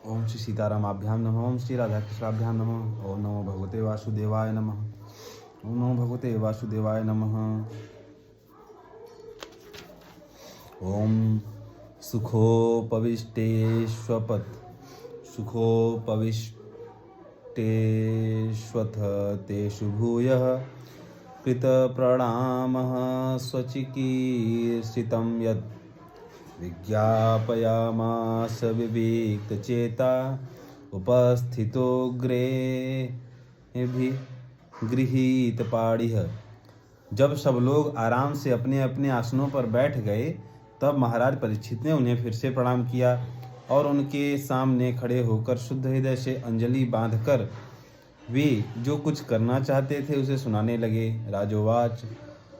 ओम श्री सीतारामाभ्याम नमः। ओम श्री राधाकृष्णाभ्याम नमः। ओम नमो भगवते वासुदेवाय नमः। ओम नमो भगवते वासुदेवाय नमः। ओम सुखोपविष्टेष्वथ तेषु भूयः कृतप्रणामः स्वचिकीर्षितं यत् विज्ञापयामास विविक्तचेता उपस्थितो गृहीतपाणिः। जब सब लोग आराम से अपने अपने आसनों पर बैठ गए तब महाराज परीक्षित ने उन्हें फिर से प्रणाम किया और उनके सामने खड़े होकर शुद्ध हृदय से अंजलि बांधकर वे जो कुछ करना चाहते थे उसे सुनाने लगे। राजोवाच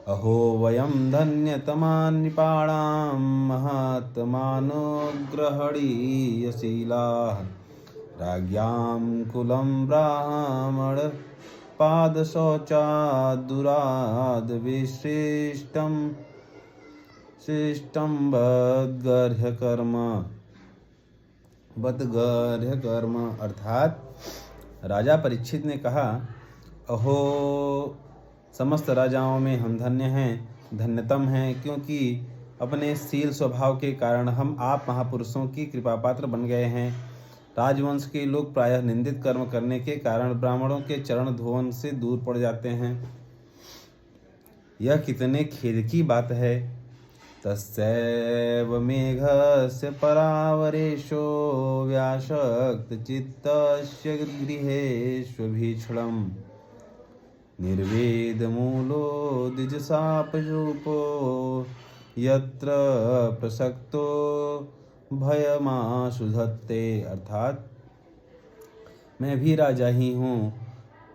अहो वयं धन्यतमा नृपाणां महात्मानुग्रहणीयशीलाः राज्ञां कुलं ब्राह्मण पादशौचादुराद विशिष्टं शिष्टं बदगर्ह्यकर्म। अर्थात राजा परीक्षित ने कहा, अहो समस्त राजाओं में हम धन्य हैं, धन्यतम हैं, क्योंकि अपने शील स्वभाव के कारण हम आप महापुरुषों की कृपा पात्र बन गए हैं। राजवंश के लोग प्रायः निंदित कर्म करने के कारण ब्राह्मणों के चरण धोवन से दूर पड़ जाते हैं। यह कितने खेद की बात है। तस्यैव मेघस्य परावरेशो व्यासक्त चित्तस्य गृहेष्वभीक्षणम् निर्वेदमूलो द्विजशापरूपो यत्र प्रसक्तो भयमाशुधत्ते। अर्थात मैं भी राजा ही हूँ।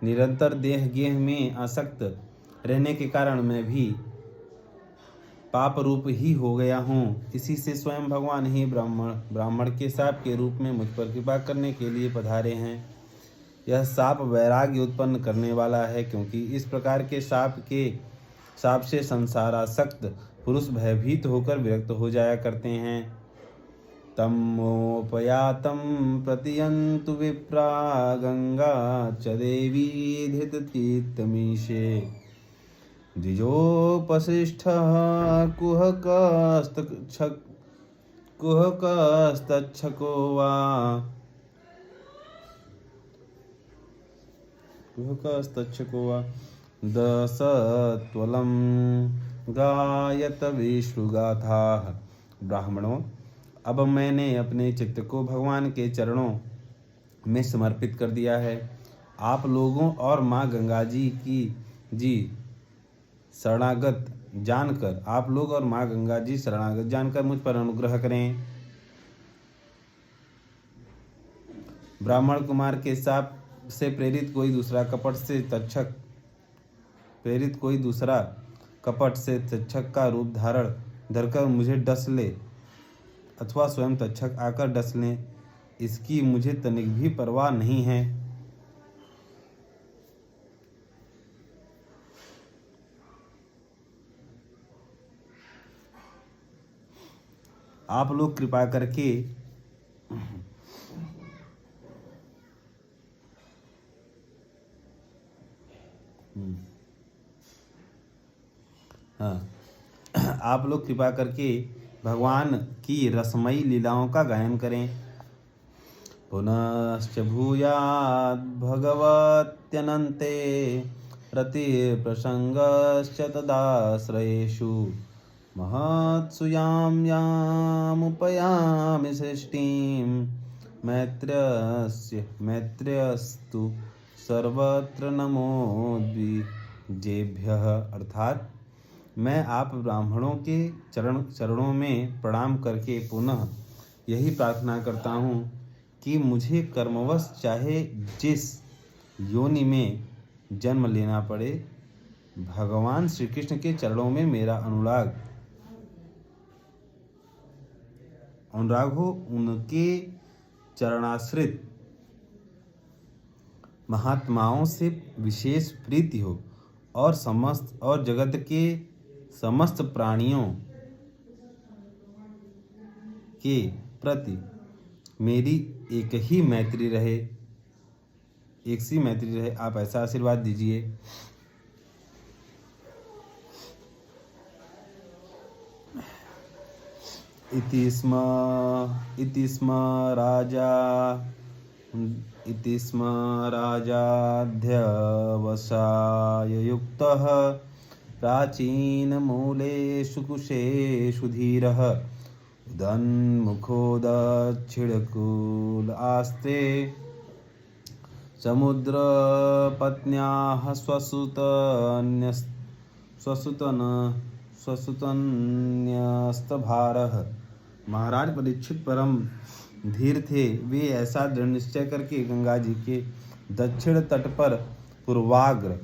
निरंतर देह गेह में आसक्त रहने के कारण मैं भी पाप रूप ही हो गया हूँ। इसी से स्वयं भगवान ही ब्राह्मण के शाप के रूप में मुझ पर कृपा करने के लिए पधारे हैं। यह शाप वैराग्य उत्पन्न करने वाला है, क्योंकि इस प्रकार के शाप से संसारासक्त पुरुष भयभीत होकर विरक्त हो जाया करते हैं। तमोपयातं प्रतियन्तु विप्रा गंगा च देवी धृतचित्तमीशे द्विजोपशिष्टः कुहकस्तच्छको वा दशत्वलं गायत विश्वगाथाः। ब्राह्मणों, अब मैंने अपने चित्त को भगवान के चरणों में समर्पित कर दिया है। आप लोगों और माँ गंगा जी शरणागत जानकर मुझ पर अनुग्रह करें। ब्राह्मण कुमार के शाप से प्रेरित कोई दूसरा कपट से तक्षक का रूप धरकर मुझे डस ले अथवा स्वयं तक्षक आकर डस लें, इसकी मुझे तनिक भी परवाह नहीं है। आप लोग कृपा करके भगवान की रसमयी लीलाओं का गायन करें। पुनश्च भूयाद् भगवत्यनन्ते रतिप्रसंगश्च तदाश्रयेषु महत्सु यामुपयामि सृष्टिं मैत्र्यस्तु सर्वत्र नमो द्विजेभ्यः। अर्थात मैं आप ब्राह्मणों के चरणों में प्रणाम करके पुनः यही प्रार्थना करता हूँ कि मुझे कर्मवश चाहे जिस योनि में जन्म लेना पड़े, भगवान श्री कृष्ण के चरणों में मेरा अनुराग हो, उनके चरणाश्रित महात्माओं से विशेष प्रीति हो और जगत के समस्त प्राणियों के प्रति मेरी एक ही मैत्री रहे, एक सी मैत्री रहे, आप ऐसा आशीर्वाद दीजिए। इति स्म राजाध्यवसाय युक्तः प्राचीनमूलेषु कुशेषु धीरः उदन्मुखो दक्षिणकूल आस्ते समुद्रपत्न्याः स्वसुतन्यस्तभारः। महाराज परीक्षित परम धीर थे। वे ऐसा दृढ़ निश्चय करके गंगा जी के दक्षिण तट पर पूर्वाग्र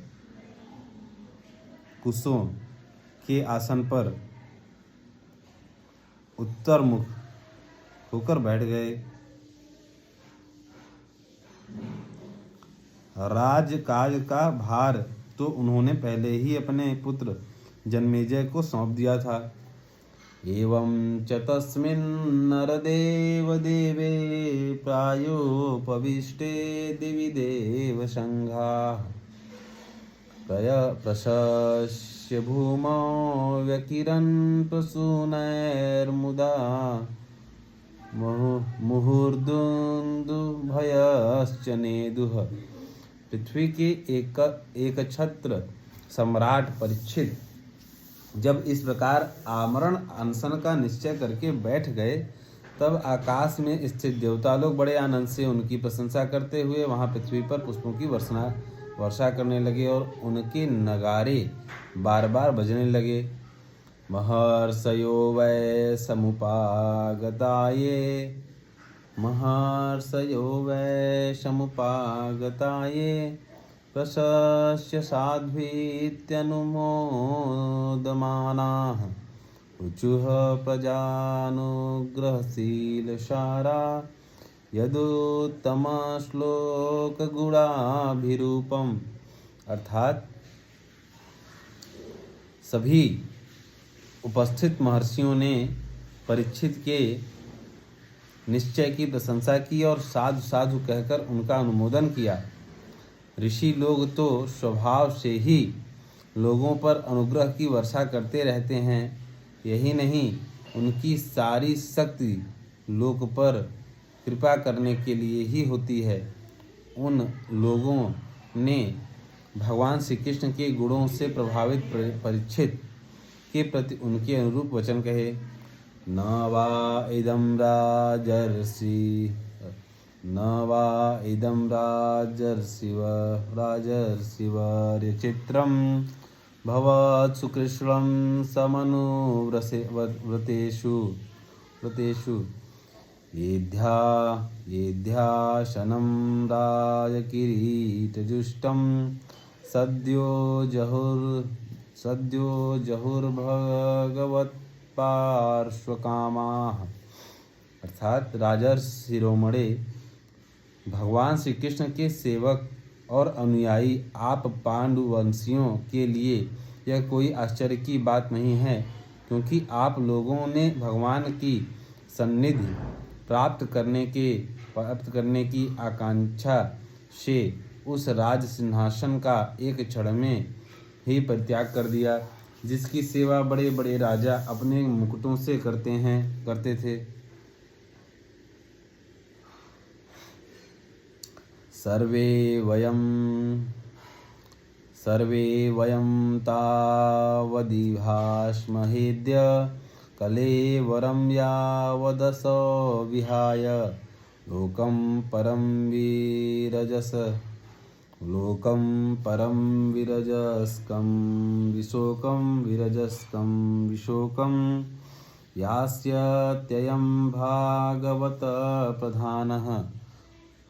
कुसुम के आसन पर उत्तर मुख होकर बैठ गए। राजकाज का भार तो उन्होंने पहले ही अपने पुत्र जन्मेजय को सौंप दिया था। एवं च तस्मिन् नरदेव देवे प्रायोपविष्टे दिवि देव संघाः प्रशस्य भूमौ व्यकिरन् प्रसूनैर्मुदा मुहुर्दुन्दुभयश्च नेदुः। पृथ्वी के एक छत्र सम्राट परीक्षित जब इस प्रकार आमरण अनशन का निश्चय करके बैठ गए, तब आकाश में स्थित देवता लोग बड़े आनंद से उनकी प्रशंसा करते हुए वहां पृथ्वी पर पुष्पों की वर्षा करने लगे और उनके नगारे बार बार बजने लगे। महर्षयो वै समुपागताये प्रशस्य साध्वीत्यनुमोदमानाः ऊचुः प्रजानुग्रहशीलसारा यदुत्तमश्लोकगुणाभिरूपम्। अर्थात सभी उपस्थित महर्षियों ने परीक्षित के निश्चय की प्रशंसा की और साधु साधु कहकर उनका अनुमोदन किया। ऋषि लोग तो स्वभाव से ही लोगों पर अनुग्रह की वर्षा करते रहते हैं। यही नहीं, उनकी सारी शक्ति लोक पर कृपा करने के लिए ही होती है। उन लोगों ने भगवान श्री कृष्ण के गुणों से प्रभावित परीक्षित के प्रति उनके अनुरूप वचन कहे। न वा इदं राजर्षिवर्य चित्रं भवत् सुकृष्णं समनुव्रतेषु येध्याशनं राजकिरीटजुष्टं सद्यो जहुर्भगवत्पार्श्वकामाः। अर्थात राजर्षि शिरोमणे भगवान श्री कृष्ण के सेवक और अनुयायी आप पांडुवंशियों के लिए यह कोई आश्चर्य की बात नहीं है, क्योंकि आप लोगों ने भगवान की सन्निधि प्राप्त करने की आकांक्षा से उस राज सिंहासन का एक क्षण में ही परित्याग कर दिया, जिसकी सेवा बड़े बड़े राजा अपने मुकुटों से करते थे। सर्वे वयं तावदिभास्महेद्य कलेवरं यावदसो विहाय लोकं परं विरजस्कं विशोकं यास्यत्ययं भागवत प्रधानः।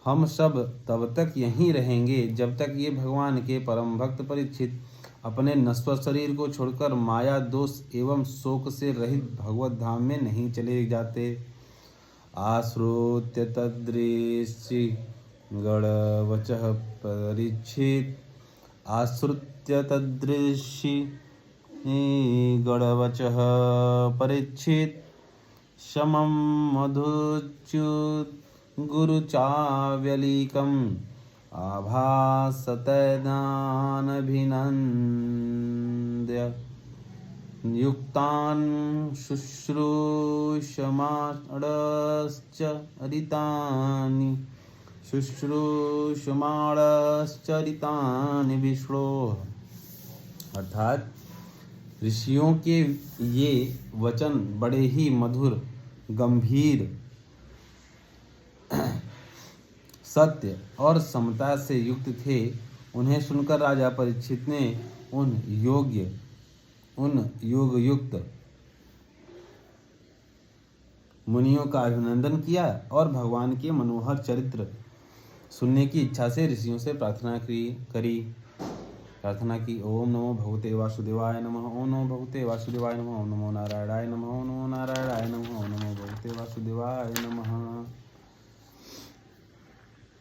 हम सब तब तक यहीं रहेंगे जब तक ये भगवान के परम भक्त परीक्षित अपने नश्वर शरीर को छोड़कर माया दोष एवं शोक से रहित भगवत धाम में नहीं चले जाते। आश्रुत्य तदृषि गणवचः परीक्षित समं मधुच्युत गुरुचाव्यलीकम् आभासतैदानभिनन्द्य युक्तान् शुश्रूषमाणश्चरितानि विष्णो। अर्थात ऋषियों के ये वचन बड़े ही मधुर, गंभीर, सत्य और समता से युक्त थे। उन्हें सुनकर राजा परीक्षित ने उन योग युक्त मुनियों का अभिनंदन किया और भगवान के मनोहर चरित्र सुनने की इच्छा से ऋषियों से प्रार्थना की। ओम नमो भगवते वासुदेवाय नमः। ओम नमो भगवते वासुदेवाय नमः। ओम नमो नारायणाय नमः। ओम नमो नारायणाय नमः। ओम नमो भगवते वासुदेवाय नमः।